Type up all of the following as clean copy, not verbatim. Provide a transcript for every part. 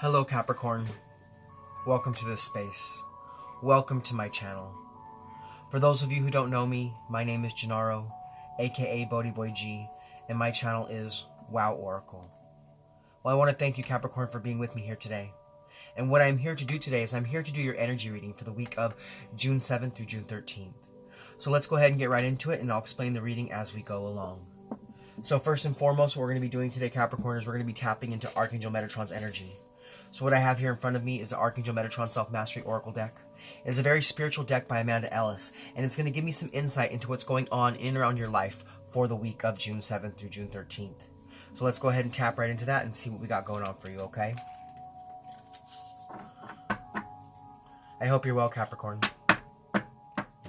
Hello Capricorn, welcome to this space, welcome to my channel. For those of you who don't know me, my name is Gennaro, aka BhodiBoy G, and my channel is Wow Oracle. Well, I want to thank you Capricorn for being with me here today. And what I'm here to do today is I'm here to do your energy reading for the week of June 7th through June 13th. So let's go ahead and get right into it, and I'll explain the reading as we go along. So first and foremost, what we're going to be doing today, Capricorn, is we're going to be tapping into Archangel Metatron's energy. So what I have here in front of me is the Archangel Metatron Self-Mastery Oracle deck. It is a very spiritual deck by Ellis, and it's going to give me some insight into what's going on in and around your life for the week of June 7th through June 13th. So let's go ahead and tap right into that and see what we got going on for you, okay? I hope you're well, Capricorn.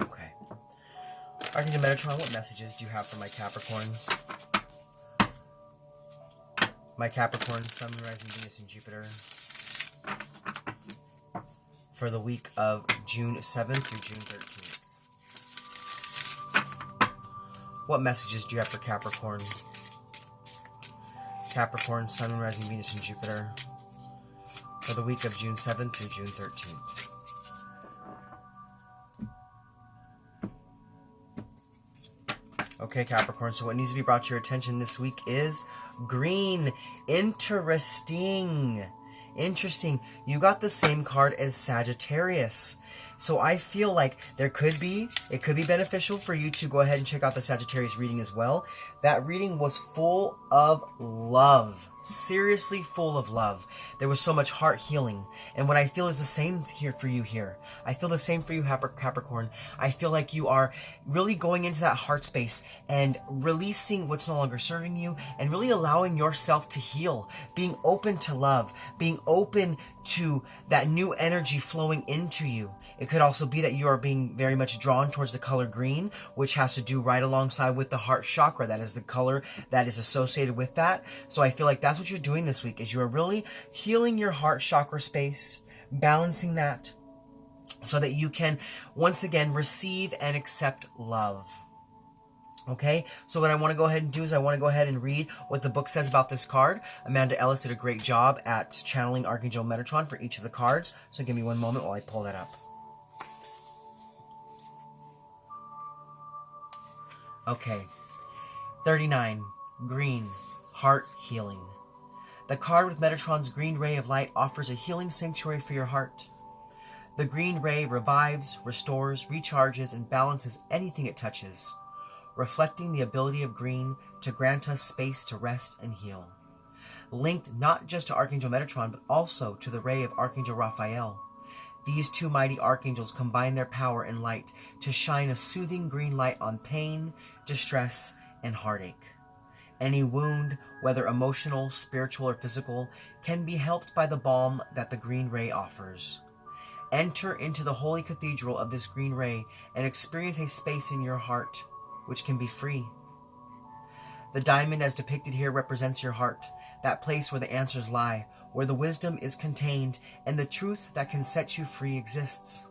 Okay. Archangel Metatron, what messages do you have for my Capricorns? My Capricorn, Sun, Rising, Venus, and Jupiter for the week of June 7th through June 13th. What messages do you have for Capricorn? Capricorn, Sun, Rising, Venus, and Jupiter for the week of June 7th through June 13th. Okay, Capricorn, so what needs to be brought to your attention this week is green. Interesting. You got the same card as Sagittarius. So I feel like it could be beneficial for you to go ahead and check out the Sagittarius reading as well. That reading was full of love. Seriously full of love. There was so much heart healing. And what I feel is the same here for you here. I feel the same for you, Capricorn. I feel like you are really going into that heart space and releasing what's no longer serving you and really allowing yourself to heal. Being open to love. Being open to that new energy flowing into you. It could also be that you are being very much drawn towards the color green, which has to do right alongside with the heart chakra. That is the color that is associated with that. So I feel like that's what you're doing this week, is you are really healing your heart chakra space, balancing that so that you can once again receive and accept love. Okay, so what I want to go ahead and do is I want to go ahead and read what the book says about this card. Ellis did a great job at channeling Archangel Metatron for each of the cards. So give me one moment while I pull that up. Okay, 39, green, heart healing. The card with Metatron's green ray of light offers a healing sanctuary for your heart. The green ray revives, restores, recharges, and balances anything it touches, reflecting the ability of green to grant us space to rest and heal. Linked not just to Archangel Metatron, but also to the ray of Archangel Raphael. These two mighty archangels combine their power and light to shine a soothing green light on pain, distress, and heartache. Any wound, whether emotional, spiritual, or physical, can be helped by the balm that the green ray offers. Enter into the holy cathedral of this green ray and experience a space in your heart which can be free. The diamond as depicted here represents your heart, that place where the answers lie, where the wisdom is contained and the truth that can set you free exists.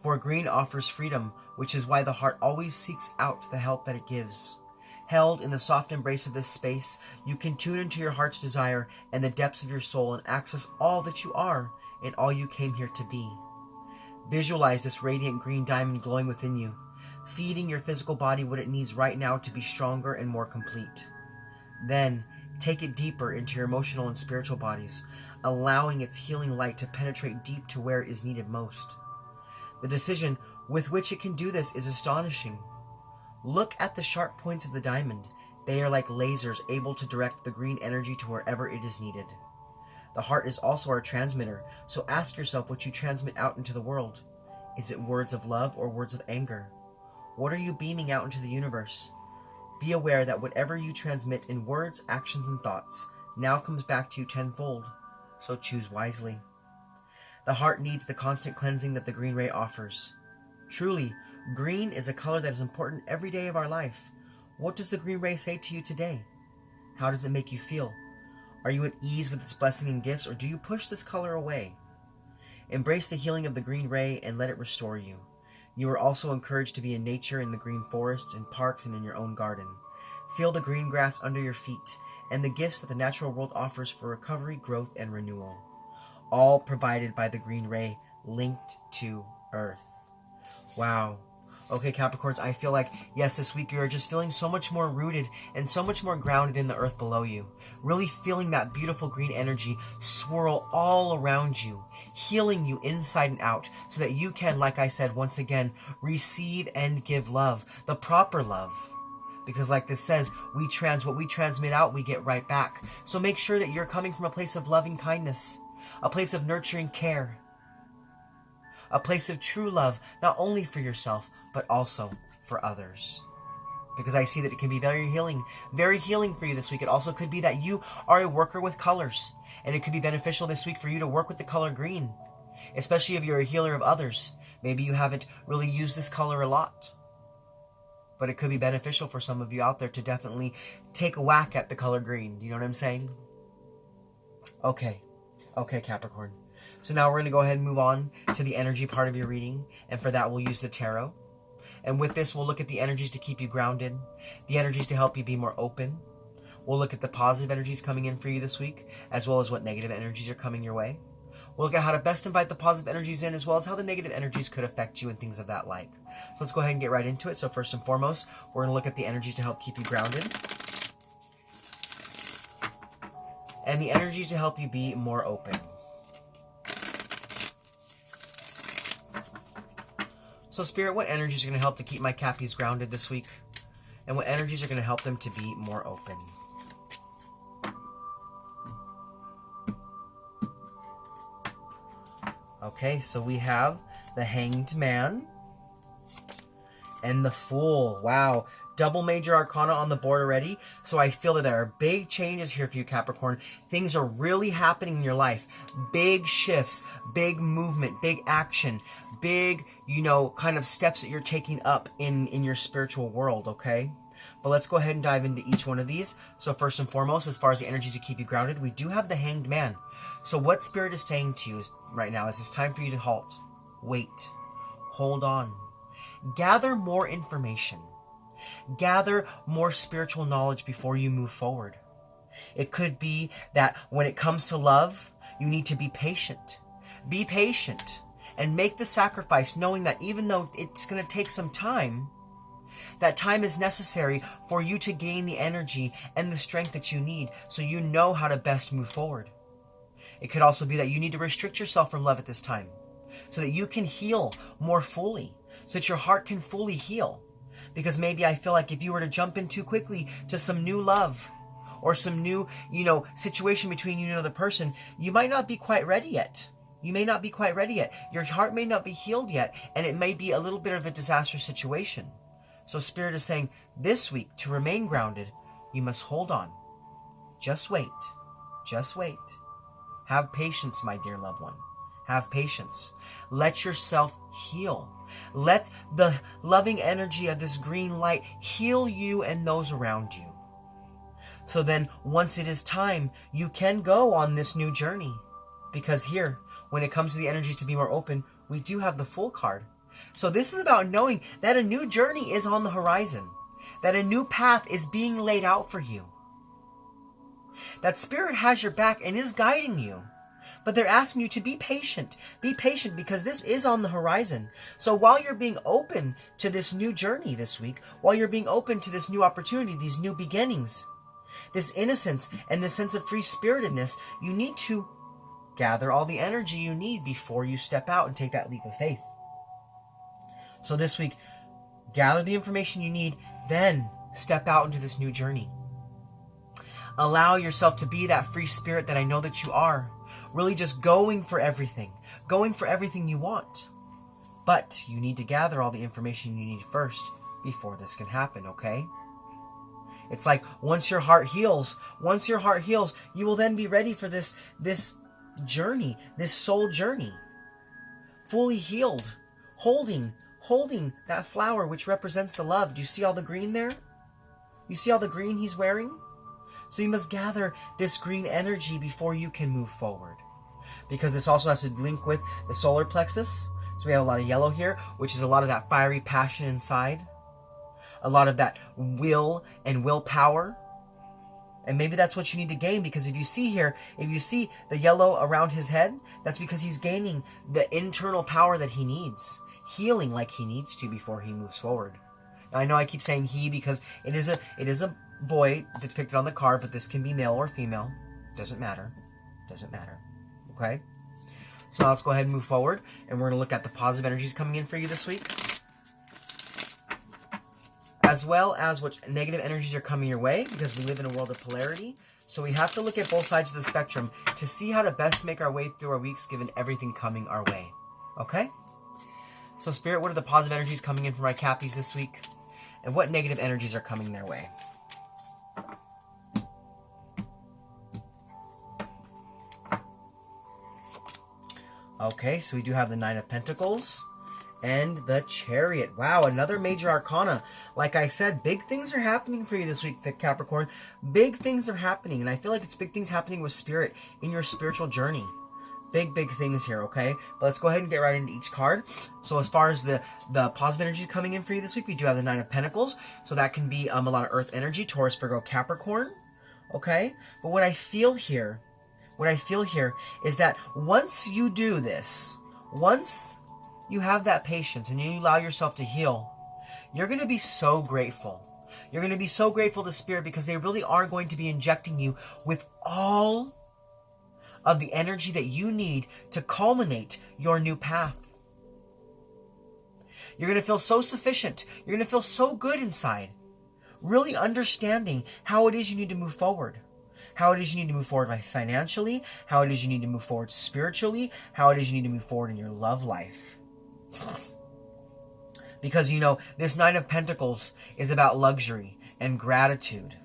For green offers freedom, which is why the heart always seeks out the help that it gives. Held in the soft embrace of this space, you can tune into your heart's desire and the depths of your soul and access all that you are and all you came here to be. Visualize this radiant green diamond glowing within you, feeding your physical body what it needs right now to be stronger and more complete. Then, take it deeper into your emotional and spiritual bodies, allowing its healing light to penetrate deep to where it is needed most. The decision with which it can do this is astonishing. Look at the sharp points of the diamond. They are like lasers able to direct the green energy to wherever it is needed. The heart is also our transmitter, so ask yourself what you transmit out into the world. Is it words of love or words of anger? What are you beaming out into the universe? Be aware that whatever you transmit in words, actions, and thoughts now comes back to you tenfold, so choose wisely. The heart needs the constant cleansing that the green ray offers. Truly, green is a color that is important every day of our life. What does the green ray say to you today? How does it make you feel? Are you at ease with its blessing and gifts, or do you push this color away? Embrace the healing of the green ray and let it restore you. You are also encouraged to be in nature, in the green forests, in parks, and in your own garden. Feel the green grass under your feet and the gifts that the natural world offers for recovery, growth, and renewal. All provided by the green ray linked to Earth. Wow. Okay, Capricorns, I feel like, yes, this week you're just feeling so much more rooted and so much more grounded in the earth below you. Really feeling that beautiful green energy swirl all around you, healing you inside and out, so that you can, like I said, once again, receive and give love, the proper love. Because like this says, what we transmit out, we get right back. So make sure that you're coming from a place of loving kindness, a place of nurturing care, a place of true love, not only for yourself, but also for others. Because I see that it can be very healing for you this week. It also could be that you are a worker with colors, and it could be beneficial this week for you to work with the color green, especially if you're a healer of others. Maybe you haven't really used this color a lot, but it could be beneficial for some of you out there to definitely take a whack at the color green. You know what I'm saying? Okay, Capricorn. So now we're going to go ahead and move on to the energy part of your reading. And for that, we'll use the tarot. And with this, we'll look at the energies to keep you grounded, the energies to help you be more open. We'll look at the positive energies coming in for you this week, as well as what negative energies are coming your way. We'll look at how to best invite the positive energies in, as well as how the negative energies could affect you and things of that like. So let's go ahead and get right into it. So first and foremost, we're going to look at the energies to help keep you grounded, and the energies to help you be more open. So Spirit, what energies are going to help to keep my Cappies grounded this week? And what energies are going to help them to be more open? Okay, so we have the Hanged Man and the Fool. Wow, double major arcana on the board already. So I feel that there are big changes here for you, Capricorn. Things are really happening in your life. Big shifts, big movement, big action, big, kind of steps that you're taking up in your spiritual world, okay? But let's go ahead and dive into each one of these. So first and foremost, as far as the energies to keep you grounded, we do have the Hanged Man. So what Spirit is saying to you right now is it's time for you to halt, wait, hold on, gather more information, gather more spiritual knowledge before you move forward. It could be that when it comes to love, you need to be patient. Be patient and make the sacrifice, knowing that even though it's going to take some time, that time is necessary for you to gain the energy and the strength that you need, so you know how to best move forward. It could also be that you need to restrict yourself from love at this time, so that you can heal more fully, so that your heart can fully heal. Because maybe I feel like if you were to jump in too quickly to some new love, or some new, situation between you and another person, you might not be quite ready yet. You may not be quite ready yet. Your heart may not be healed yet, and it may be a little bit of a disastrous situation. So Spirit is saying, this week, to remain grounded, you must hold on. Just wait. Just wait. Have patience, my dear loved one. Have patience. Let yourself heal. Let the loving energy of this green light heal you and those around you. So then, once it is time, you can go on this new journey. Because here, when it comes to the energies to be more open, we do have the Fool card. So this is about knowing that a new journey is on the horizon, that a new path is being laid out for you, that Spirit has your back and is guiding you. But they're asking you to be patient because this is on the horizon. So while you're being open to this new journey this week, while you're being open to this new opportunity, these new beginnings, this innocence and this sense of free-spiritedness, you need to gather all the energy you need before you step out and take that leap of faith. So this week, gather the information you need, then step out into this new journey. Allow yourself to be that free spirit that I know that you are. Really just going for everything you want. But you need to gather all the information you need first before this can happen, okay? It's like once your heart heals, you will then be ready for this journey, this soul journey. Fully healed, holding that flower which represents the love. Do you see all the green there? You see all the green he's wearing? So you must gather this green energy before you can move forward. Because this also has to link with the solar plexus. So we have a lot of yellow here, which is a lot of that fiery passion inside. a lot of that will and willpower. And maybe that's what you need to gain, because if you see here, if you see the yellow around his head, that's because he's gaining the internal power that he needs, healing like he needs to before he moves forward. Now, I know I keep saying he because it is a boy depicted on the card, but this can be male or female. Doesn't matter. Doesn't matter. Okay? So now let's go ahead and move forward, and we're going to look at the positive energies coming in for you this week, as well as what negative energies are coming your way, because we live in a world of polarity. So we have to look at both sides of the spectrum to see how to best make our way through our weeks given everything coming our way. Okay? So Spirit, what are the positive energies coming in for my Cappies this week? And what negative energies are coming their way? Okay, so we do have the Nine of Pentacles and the Chariot. Wow, another major arcana. Like I said, big things are happening for you this week, Capricorn. Big things are happening, and I feel like it's big things happening with Spirit in your spiritual journey. Big things here, okay? But let's go ahead and get right into each card. So as far as the positive energy coming in for you this week, we do have the Nine of Pentacles. So that can be a lot of Earth energy, Taurus, Virgo, Capricorn, okay? But what I feel here is that once you do this, once you have that patience and you allow yourself to heal, you're going to be so grateful. You're going to be so grateful to Spirit, because they really are going to be injecting you with all of the energy that you need to culminate your new path. You're going to feel so sufficient. You're going to feel so good inside, really understanding how it is you need to move forward. How it is you need to move forward financially, how it is you need to move forward spiritually, how it is you need to move forward in your love life. Because, you know, this Nine of Pentacles is about luxury and gratitude.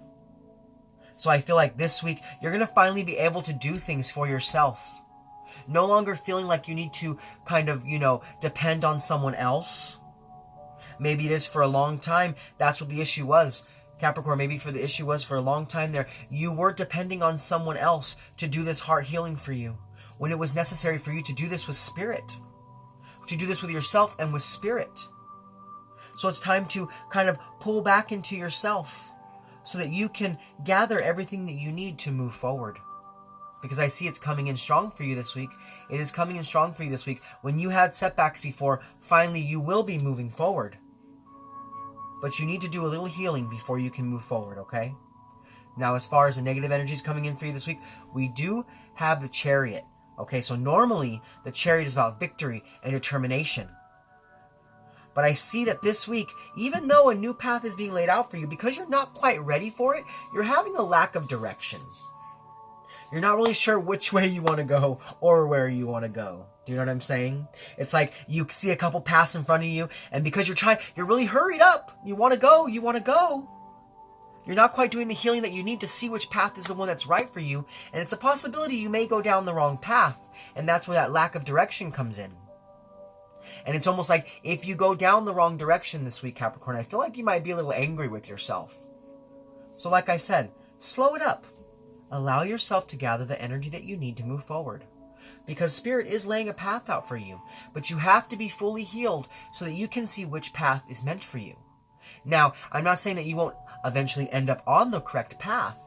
So I feel like this week, you're going to finally be able to do things for yourself. No longer feeling like you need to kind of, you know, depend on someone else. Maybe it is for a long time. That's what the issue was. Capricorn, maybe for the issue was for a long time there, you were depending on someone else to do this heart healing for you, when it was necessary for you to do this with Spirit, to do this with yourself and with Spirit. So it's time to kind of pull back into yourself so that you can gather everything that you need to move forward. Because I see it's coming in strong for you this week. It is coming in strong for you this week. When you had setbacks before, finally you will be moving forward. But you need to do a little healing before you can move forward, okay? Now, as far as the negative energies coming in for you this week, we do have the Chariot. Okay, so normally the Chariot is about victory and determination. But I see that this week, even though a new path is being laid out for you, because you're not quite ready for it, you're having a lack of direction. You're not really sure which way you want to go or where you want to go. Do you know what I'm saying? It's like you see a couple paths in front of you, and because you're really hurried up. You want to go. You're not quite doing the healing that you need to see which path is the one that's right for you, and it's a possibility you may go down the wrong path, and that's where that lack of direction comes in. And it's almost like if you go down the wrong direction this week, Capricorn, I feel like you might be a little angry with yourself. So like I said, slow it up. Allow yourself to gather the energy that you need to move forward. Because Spirit is laying a path out for you, but you have to be fully healed so that you can see which path is meant for you. Now, I'm not saying that you won't eventually end up on the correct path.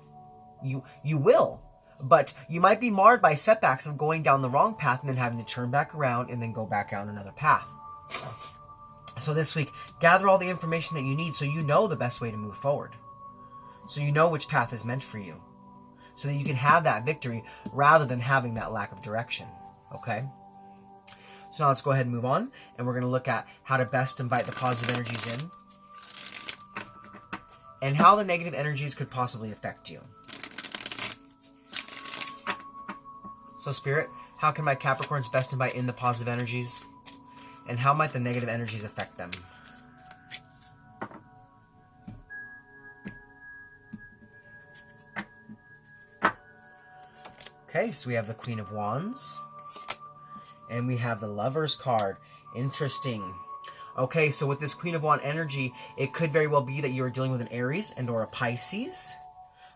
You will, but you might be marred by setbacks of going down the wrong path and then having to turn back around and then go back down another path. So this week, gather all the information that you need so you know the best way to move forward. So you know which path is meant for you. So that you can have that victory rather than having that lack of direction. Okay? So now let's go ahead and move on. And we're going to look at how to best invite the positive energies in. And how the negative energies could possibly affect you. So Spirit, how can my Capricorns best invite in the positive energies? And how might the negative energies affect them? Okay, so we have the Queen of Wands. And we have the Lover's card. Interesting. Okay, so with this Queen of Wands energy, it could very well be that you are dealing with an Aries and or a Pisces.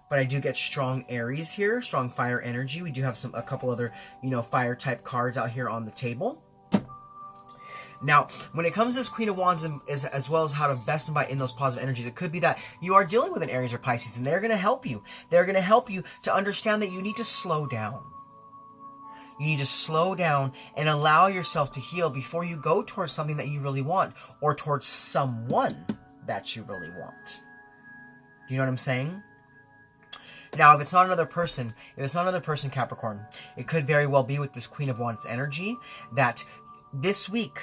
But I do get strong Aries here, strong fire energy. We do have a couple other, fire type cards out here on the table. Now, when it comes to this Queen of Wands, as well as how to best invite in those positive energies, it could be that you are dealing with an Aries or Pisces, and they're going to help you. They're going to help you to understand that you need to slow down. You need to slow down and allow yourself to heal before you go towards something that you really want, or towards someone that you really want. Do you know what I'm saying? Now, if it's not another person, Capricorn, it could very well be with this Queen of Wands energy that this week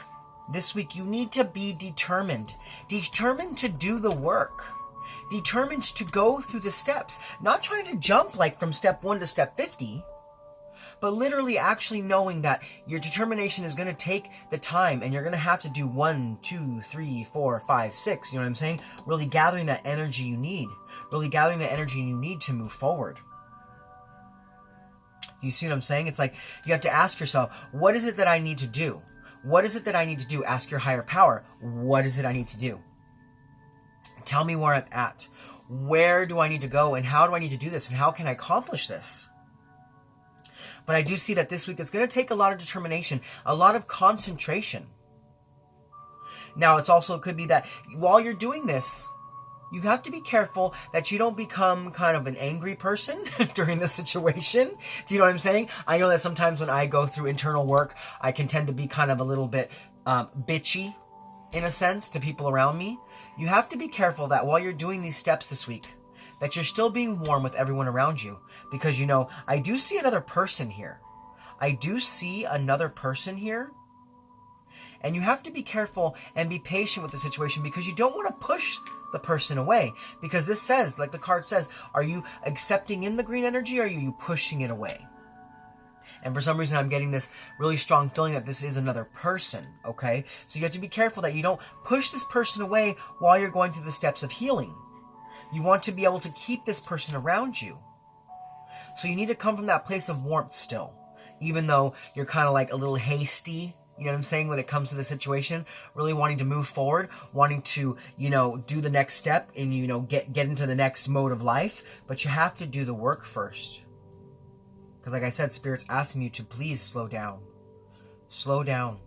you need to be determined to do the work, determined to go through the steps, not trying to jump like from step 1 to step 50, but literally actually knowing that your determination is going to take the time, and you're going to have to do 1, 2, 3, 4, 5, 6, you know what I'm saying? Really gathering that energy you need, to move forward. You see what I'm saying? It's like you have to ask yourself, what is it that I need to do? What is it that I need to do? Ask your higher power, what is it I need to do? Tell me where I'm at. Where do I need to go, and how do I need to do this, and how can I accomplish this? But I do see that this week it's going to take a lot of determination, a lot of concentration. Now, it could be that while you're doing this, you have to be careful that you don't become kind of an angry person during this situation. Do you know what I'm saying? I know that sometimes when I go through internal work, I can tend to be kind of a little bit bitchy, in a sense, to people around me. You have to be careful that while you're doing these steps this week, that you're still being warm with everyone around you. Because, you know, I do see another person here. And you have to be careful and be patient with the situation, because you don't want to push the person away. Because this says, like the card says, are you accepting in the green energy, or are you pushing it away? And for some reason, I'm getting this really strong feeling that this is another person, okay? So you have to be careful that you don't push this person away while you're going through the steps of healing. You want to be able to keep this person around you. So you need to come from that place of warmth still, even though you're kind of like a little hasty, you know what I'm saying, when it comes to the situation, really wanting to move forward, wanting to, you know, do the next step and, you know, get into the next mode of life. But you have to do the work first. Because like I said, Spirit's asking you to please slow down. Slow down.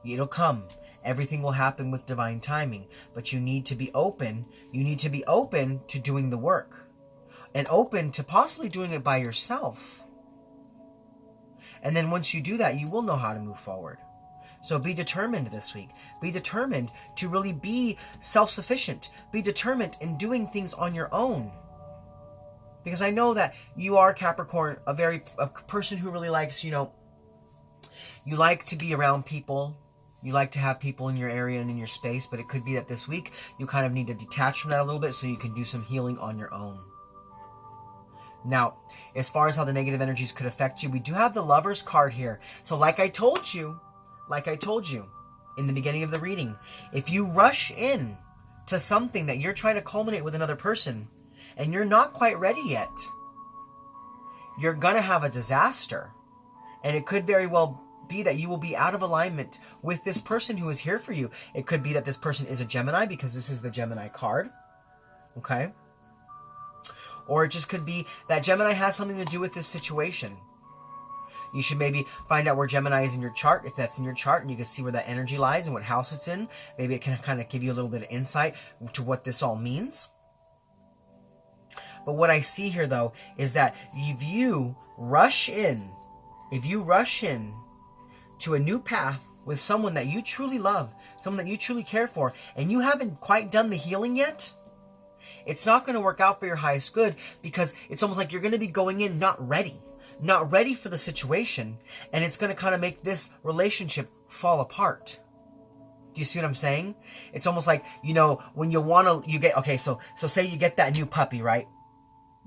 It'll come. Everything will happen with divine timing. But you need to be open. You need to be open to doing the work. And open to possibly doing it by yourself. And then once you do that, you will know how to move forward. So be determined this week. Be determined to really be self-sufficient. Be determined in doing things on your own. Because I know that you are, Capricorn, a person who really likes, you know, you like to be around people. You like to have people in your area and in your space. But it could be that this week you kind of need to detach from that a little bit so you can do some healing on your own. Now, as far as how the negative energies could affect you, we do have the Lover's card here. So like I told you in the beginning of the reading, if you rush in to something that you're trying to culminate with another person and you're not quite ready yet, you're going to have a disaster. And it could very well be that you will be out of alignment with this person who is here for you. It could be that this person is a Gemini, because this is the Gemini card. Okay? Or it just could be that Gemini has something to do with this situation. You should maybe find out where Gemini is in your chart, if that's in your chart, and you can see where that energy lies and what house it's in. Maybe it can kind of give you a little bit of insight to what this all means. But what I see here, though, is that if you rush in to a new path with someone that you truly love, someone that you truly care for, and you haven't quite done the healing yet, it's not going to work out for your highest good, because it's almost like you're going to be going in not ready for the situation, and it's going to kind of make this relationship fall apart. Do you see what I'm saying? It's almost like, you know, when so say you get that new puppy, right?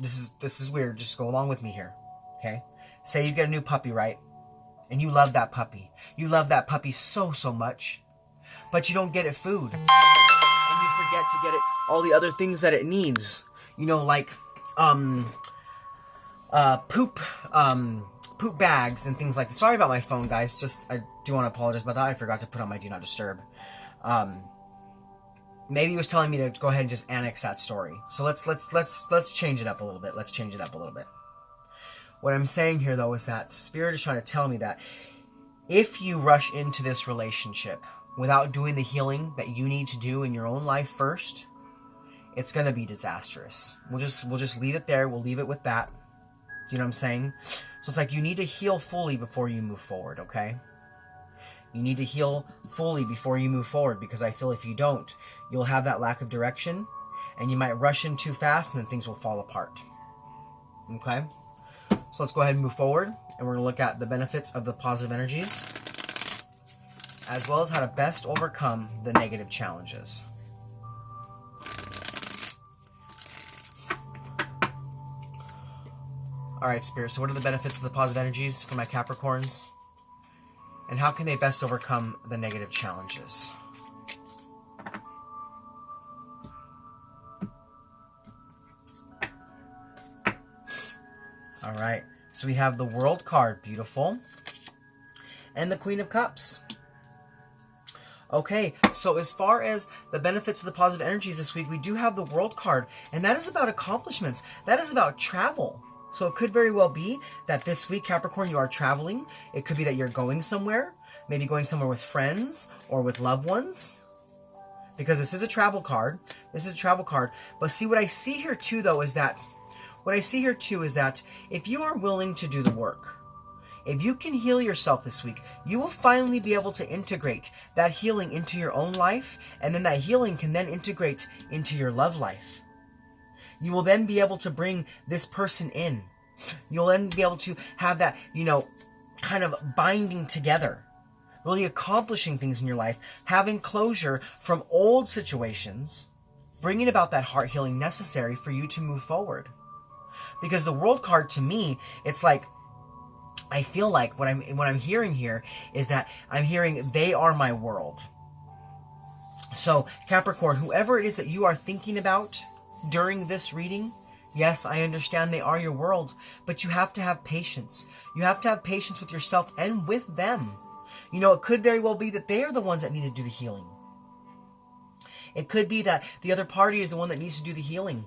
This is weird, just go along with me here, okay? Say you get a new puppy, right? And you love that puppy. You love that puppy so much, but you don't get it food. And you forget to get it all the other things that it needs. You know, like poop bags and things like that. Sorry about my phone, guys. I do want to apologize about that. I forgot to put on my Do Not Disturb. Maybe he was telling me to go ahead and just annex that story. So let's change it up a little bit. Let's change it up a little bit. What I'm saying here, though, is that Spirit is trying to tell me that if you rush into this relationship without doing the healing that you need to do in your own life first, it's going to be disastrous. We'll just leave it there. We'll leave it with that. Do you know what I'm saying? So it's like you need to heal fully before you move forward, okay? You need to heal fully before you move forward, because I feel if you don't, you'll have that lack of direction and you might rush in too fast and then things will fall apart. Okay? So let's go ahead and move forward, and we're going to look at the benefits of the positive energies as well as how to best overcome the negative challenges. Alright, Spirit, so what are the benefits of the positive energies for my Capricorns? And how can they best overcome the negative challenges? Alright, so we have the World card, beautiful, and the Queen of Cups. Okay, so as far as the benefits of the positive energies this week, we do have the World card, and that is about accomplishments. That is about travel. So it could very well be that this week, Capricorn, you are traveling. It could be that you're going somewhere, maybe going somewhere with friends or with loved ones, because this is a travel card. This is a travel card. But see, what I see here too, though, is that if you are willing to do the work, if you can heal yourself this week, you will finally be able to integrate that healing into your own life, and then that healing can then integrate into your love life. You will then be able to bring this person in. You'll then be able to have that, kind of binding together, really accomplishing things in your life, having closure from old situations, bringing about that heart healing necessary for you to move forward. Because the World card, to me, it's like, I feel like what I'm hearing here is that I'm hearing they are my world. So Capricorn, whoever it is that you are thinking about during this reading, yes, I understand they are your world, but you have to have patience. You have to have patience with yourself and with them. It could very well be that they are the ones that need to do the healing. It could be that the other party is the one that needs to do the healing.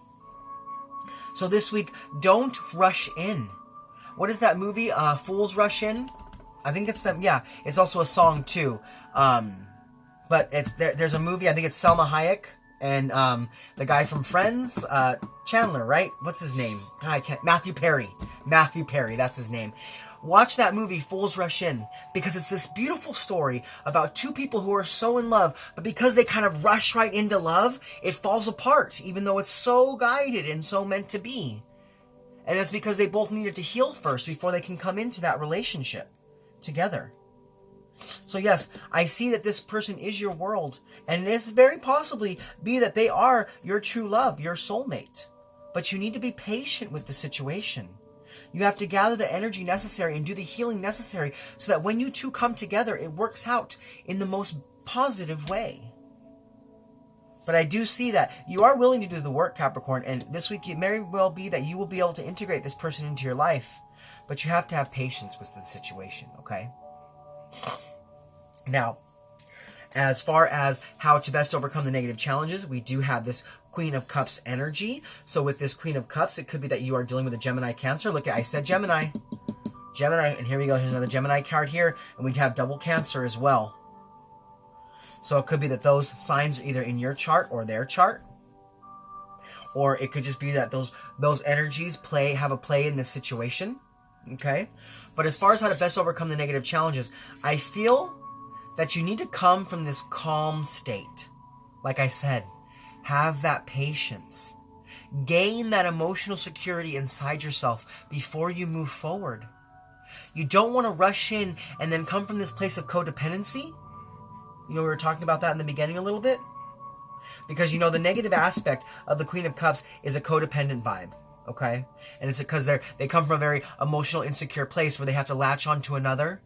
So this week, don't rush in. What is that movie? Fools Rush In? I think it's them. Yeah, it's also a song too. But there's a movie, I think it's Selma Hayek and the guy from Friends, Chandler, right? What's his name? Matthew Perry. Matthew Perry, that's his name. Watch that movie, Fools Rush In, because it's this beautiful story about two people who are so in love, but because they kind of rush right into love, it falls apart, even though it's so guided and so meant to be. And it's because they both needed to heal first before they can come into that relationship together. So yes, I see that this person is your world, and this very possibly be that they are your true love, your soulmate. But you need to be patient with the situation. You have to gather the energy necessary and do the healing necessary so that when you two come together, it works out in the most positive way. But I do see that you are willing to do the work, Capricorn, and this week it may well be that you will be able to integrate this person into your life, but you have to have patience with the situation, okay? Now, as far as how to best overcome the negative challenges, we do have this Queen of Cups energy. So with this Queen of Cups, it could be that you are dealing with a Gemini Cancer. Look, I said Gemini. Gemini, and here we go. Here's another Gemini card here, and we'd have double Cancer as well. So it could be that those signs are either in your chart or their chart. Or it could just be that those energies have a play in this situation. Okay? But as far as how to best overcome the negative challenges, I feel that you need to come from this calm state. Like I said, have that patience. Gain that emotional security inside yourself before you move forward. You don't want to rush in and then come from this place of codependency. We were talking about that in the beginning a little bit. Because, the negative aspect of the Queen of Cups is a codependent vibe. Okay? And it's because they come from a very emotional, insecure place where they have to latch onto another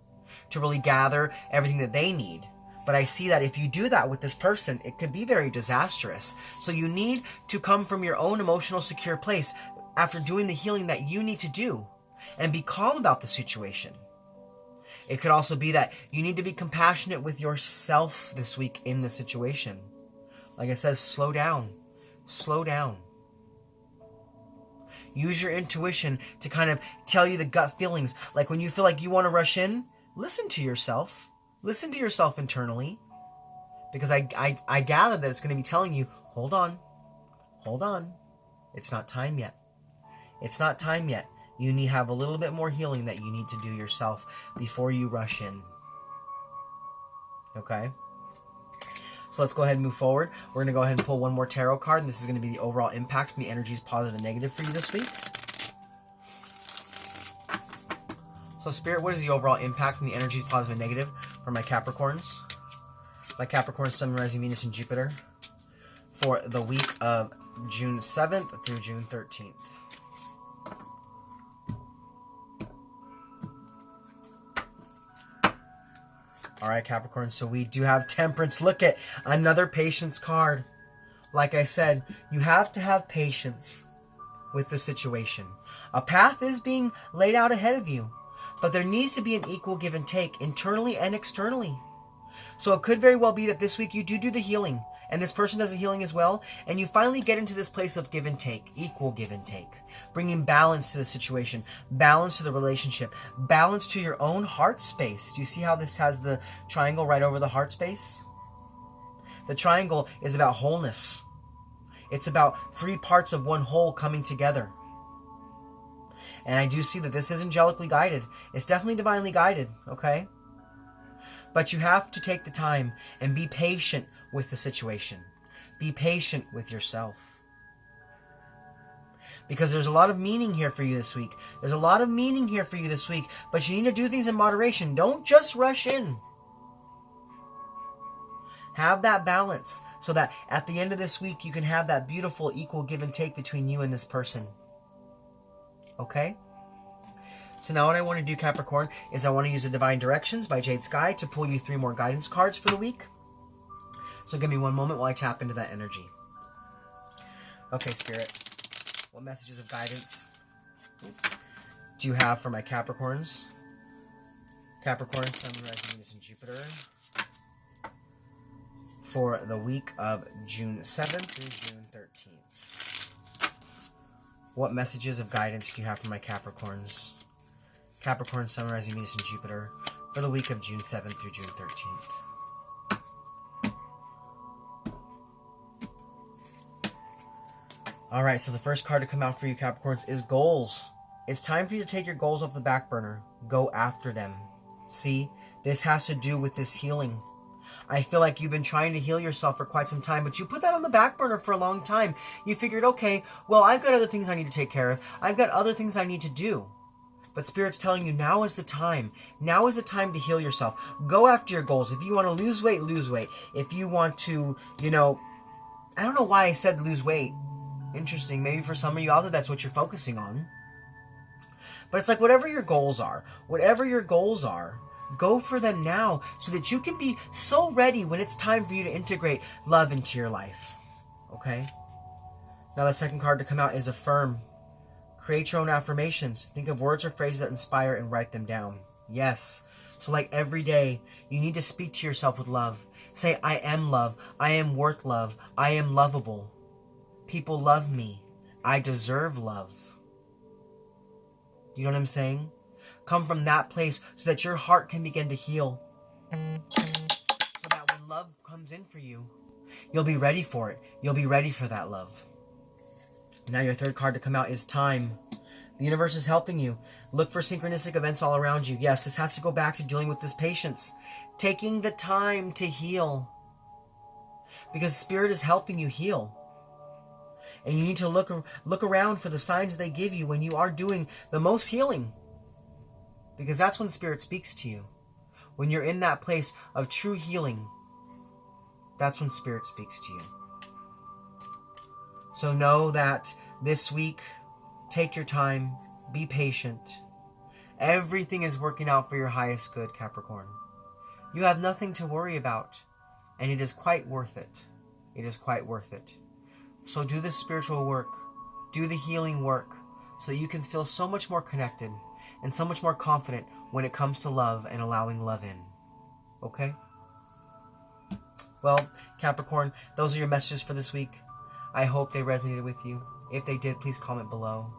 to really gather everything that they need. But I see that if you do that with this person, it could be very disastrous. So you need to come from your own emotional, secure place after doing the healing that you need to do and be calm about the situation. It could also be that you need to be compassionate with yourself this week in the situation. Like I said, slow down. Slow down. Use your intuition to kind of tell you the gut feelings. Like when you feel like you want to rush in, listen to yourself. Listen to yourself internally. Because I gather that it's going to be telling you, hold on. Hold on. It's not time yet. It's not time yet. You need to have a little bit more healing that you need to do yourself before you rush in. Okay? So let's go ahead and move forward. We're going to go ahead and pull one more tarot card, and this is going to be the overall impact from the energies, positive and negative, for you this week. So Spirit, what is the overall impact from the energies, positive and negative, for my Capricorns? My Capricorn, Sun, Rising, Venus, and Jupiter for the week of June 7th through June 13th. All right, Capricorn, so we do have Temperance. Look at another patience card. Like I said, you have to have patience with the situation. A path is being laid out ahead of you, but there needs to be an equal give and take internally and externally. So it could very well be that this week you do the healing, and this person does the healing as well, and you finally get into this place of give and take, equal give and take, bringing balance to the situation, balance to the relationship, balance to your own heart space. Do you see how this has the triangle right over the heart space? The triangle is about wholeness. It's about three parts of one whole coming together. And I do see that this is angelically guided. It's definitely divinely guided, okay? But you have to take the time and be patient with the situation. Be patient with yourself. Because there's a lot of meaning here for you this week. There's a lot of meaning here for you this week. But you need to do things in moderation. Don't just rush in. Have that balance so that at the end of this week you can have that beautiful equal give and take between you and this person. Okay? So now what I want to do, Capricorn, is I want to use the Divine Directions by Jade Sky to pull you 3 more guidance cards for the week. So give me one moment while I tap into that energy. Okay, Spirit. What messages of guidance do you have for my Capricorns? Capricorn, Sun, Rising, Venus, and Jupiter for the week of June 7th through June 13th. What messages of guidance do you have for my Capricorns? Capricorn, Sun, Rising, Venus, and Jupiter for the week of June 7th through June 13th. Alright, so the first card to come out for you, Capricorns, is goals. It's time for you to take your goals off the back burner. Go after them. See, this has to do with this healing. I feel like you've been trying to heal yourself for quite some time, but you put that on the back burner for a long time. You figured, okay, well, I've got other things I need to take care of. I've got other things I need to do. But Spirit's telling you now is the time. Now is the time to heal yourself. Go after your goals. If you want to lose weight, lose weight. If you want to, I don't know why I said lose weight. Interesting. Maybe for some of you out there, that's what you're focusing on. But it's like whatever your goals are, go for them now so that you can be so ready when it's time for you to integrate love into your life. Okay? Now the second card to come out is Affirm. Create your own affirmations. Think of words or phrases that inspire and write them down. Yes. So like every day, you need to speak to yourself with love. Say, I am love. I am worth love. I am lovable. People love me. I deserve love. You know what I'm saying? Come from that place so that your heart can begin to heal. So that when love comes in for you, you'll be ready for it. You'll be ready for that love. Now your third card to come out is Time. The universe is helping you. Look for synchronistic events all around you. Yes, this has to go back to dealing with this patience. Taking the time to heal. Because Spirit is helping you heal. And you need to look around for the signs they give you when you are doing the most healing. Because that's when Spirit speaks to you. When you're in that place of true healing, that's when Spirit speaks to you. So know that this week, take your time, be patient. Everything is working out for your highest good, Capricorn. You have nothing to worry about, and it is quite worth it. It is quite worth it. So do the spiritual work, do the healing work, so that you can feel so much more connected and so much more confident when it comes to love and allowing love in. Okay? Well, Capricorn, those are your messages for this week. I hope they resonated with you. If they did, please comment below.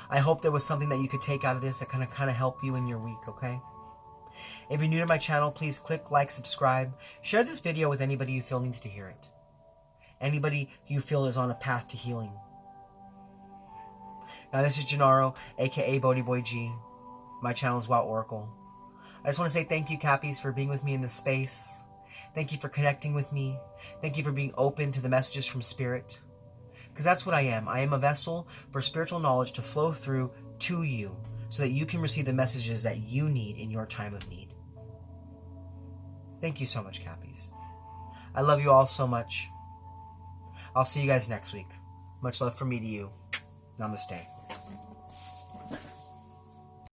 I hope there was something that you could take out of this that kind of help you in your week, okay? If you're new to my channel, please click like, subscribe. Share this video with anybody you feel needs to hear it. Anybody you feel is on a path to healing. Now, this is Gennaro, aka BhodiBoy G. My channel is WoW Oracle. I just want to say thank you, Cappies, for being with me in this space. Thank you for connecting with me. Thank you for being open to the messages from Spirit. Because that's what I am. I am a vessel for spiritual knowledge to flow through to you so that you can receive the messages that you need in your time of need. Thank you so much, Cappies. I love you all so much. I'll see you guys next week. Much love from me to you. Namaste.